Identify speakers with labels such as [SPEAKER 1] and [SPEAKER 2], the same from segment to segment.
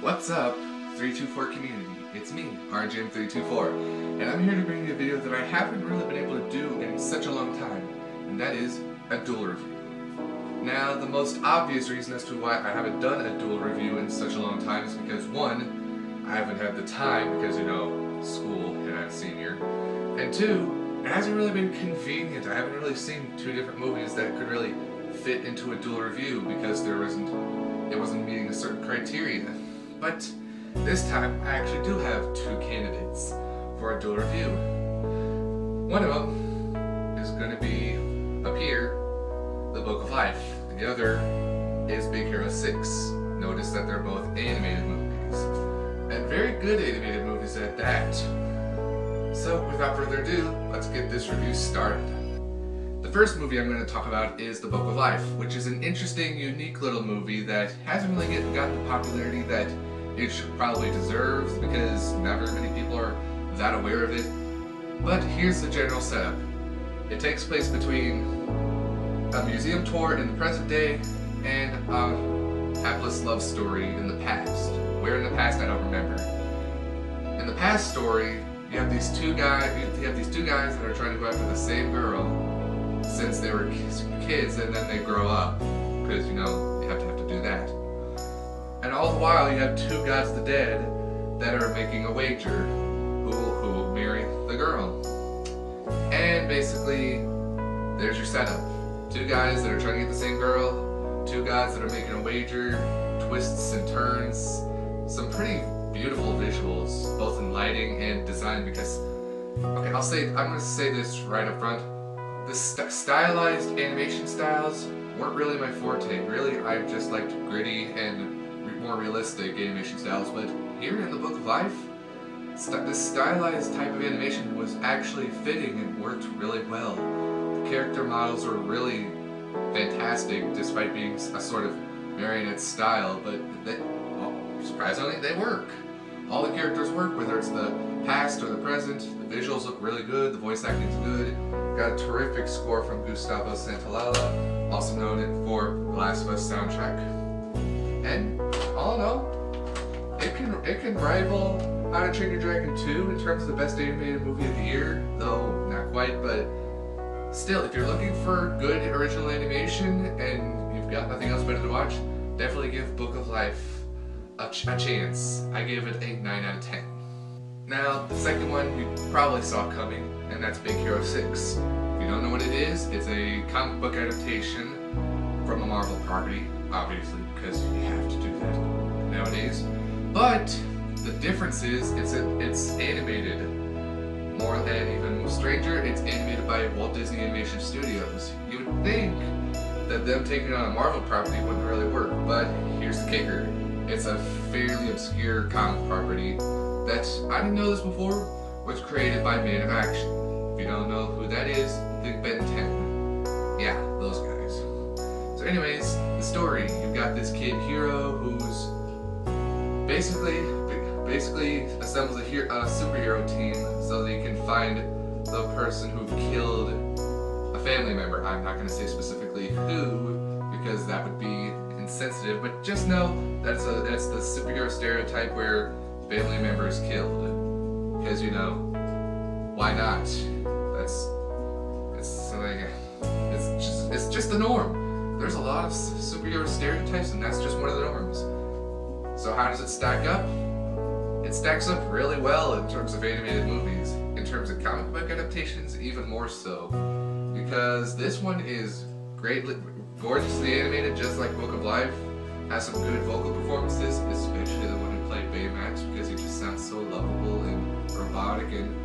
[SPEAKER 1] What's up, 324 community? It's me, RJM324, and I'm here to bring you a video that I haven't really been able to do in such a long time, and that is a duel review. Now, the most obvious reason as to why I haven't done a duel review in such a long time is because, one, I haven't had the time because, school and I'm a senior, and two, it hasn't really been convenient. I haven't really seen two different movies that could really fit into a duel review because it wasn't meeting a certain criteria. But this time, I actually do have two candidates for a duel review. One of them is going to be up here, The Book of Life. The other is Big Hero 6. Notice that they're both animated movies. And very good animated movies at that. So, without further ado, let's get this review started. The first movie I'm going to talk about is The Book of Life, which is an interesting, unique little movie that hasn't really gotten the popularity that it probably deserves because not very many people are that aware of it. But here's the general setup. It takes place between a museum tour in the present day and a hapless love story in the past. Where in the past, I don't remember. In the past story, you have these two guys that are trying to go after the same girl since they were kids, and then they grow up because you have to do that. And all the while, you have two gods of the dead that are making a wager who will marry the girl. And basically, there's your setup. Two guys that are trying to get the same girl, two gods that are making a wager, twists and turns, some pretty beautiful visuals, both in lighting and design. Because, okay, I'm gonna say this right up front. The stylized animation styles weren't really my forte. Really, I just liked gritty and more realistic animation styles, but here in The Book of Life, this stylized type of animation was actually fitting and worked really well. The character models were really fantastic despite being a sort of marionette style, but surprisingly they work. All the characters work, whether it's the past or the present. The visuals look really good, the voice acting's good. Got a terrific score from Gustavo Santaolalla, also known for The Last of Us soundtrack. And all in all, it can rival How to Train Your Dragon 2 in terms of the best animated movie of the year, though not quite, but still, if you're looking for good original animation and you've got nothing else better to watch, definitely give Book of Life a chance. I gave it a 9 out of 10. Now, the second one you probably saw coming, and that's Big Hero 6. If you don't know what it is, it's a comic book adaptation from a Marvel property, obviously, because you have to do that nowadays. But the difference is it's animated. More than even stranger, it's animated by Walt Disney Animation Studios. You would think that them taking on a Marvel property wouldn't really work, but here's the kicker. It's a fairly obscure comic property that, I didn't know this before, was created by Man of Action. If you don't know who that is, think Ben 10. Yeah, those guys. So anyways, the story. You've got this kid, Hero, who's basically assembles a superhero team so that he can find the person who killed a family member. I'm not going to say specifically who, because that would be insensitive, but just know that's the superhero stereotype where family member is killed. Because, why not? It's just the norm. There's a lot of superhero stereotypes, and that's just one of the norms. So how does it stack up? It stacks up really well in terms of animated movies. In terms of comic book adaptations, even more so. Because this one is gorgeously animated, just like Book of Life. Has some good vocal performances, especially the one who played Baymax, because he just sounds so lovable and robotic and,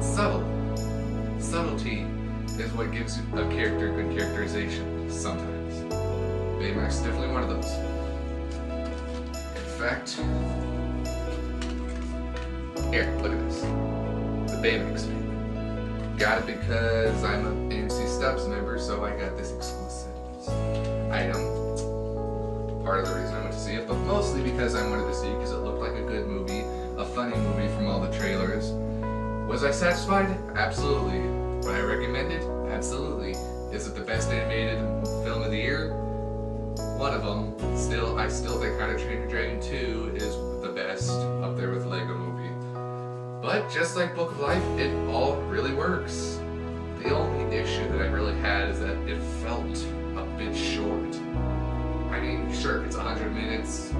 [SPEAKER 1] subtle. Subtlety is what gives a character good characterization sometimes. Baymax is definitely one of those. In fact, here, look at this. The Baymax fan. Got it because I'm an AMC Stubs member, so I got this exclusive item. Part of the reason I went to see it, but mostly because I wanted to see it because it looked like a good movie, a funny movie from all the trailers. Was I satisfied? Absolutely. Would I recommend it? Absolutely. Is it the best animated film of the year? one of them. I still think How to Train Your Dragon 2 is the best, up there with Lego Movie. But just like Book of Life, it all really works. The only issue that I really had is that it felt a bit short. I mean, sure, it's 100 minutes,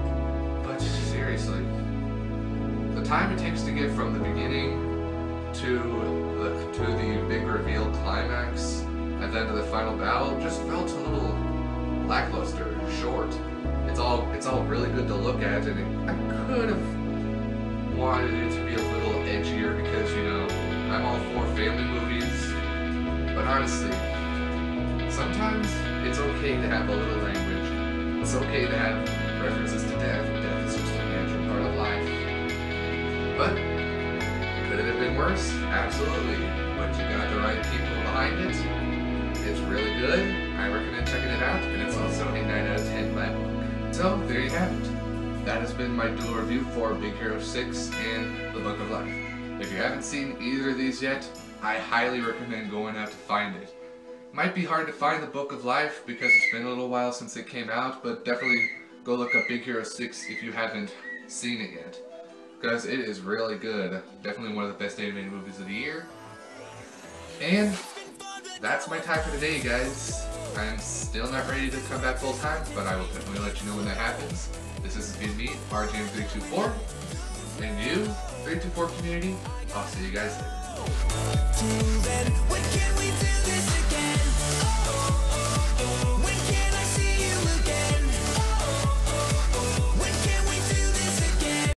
[SPEAKER 1] but seriously, the time it takes to get from the beginning to the big reveal climax and then to the final battle just felt a little lackluster, short. It's all really good to look at, and I could have wanted it to be a little edgier because, you know, I'm all for family movies, but honestly, sometimes it's okay to have a little language. It's okay to have references to death. Death is just a natural part of life. But could it have been worse? Absolutely. But you got the right people behind it. It's really good. I recommend checking it out, and it's also a 9 out of 10 by book. So there you have it. That has been my dual review for Big Hero 6 and The Book of Life. If you haven't seen either of these yet, I highly recommend going out to find it. Might be hard to find The Book of Life because it's been a little while since it came out, but definitely go look up Big Hero 6 if you haven't seen it yet, because it is really good. Definitely one of the best animated movies of the year. And that's my time for today, guys. I'm still not ready to come back full time, but I will definitely let you know when that happens. This has been me, RJM324, and you, 324 community. I'll see you guys later.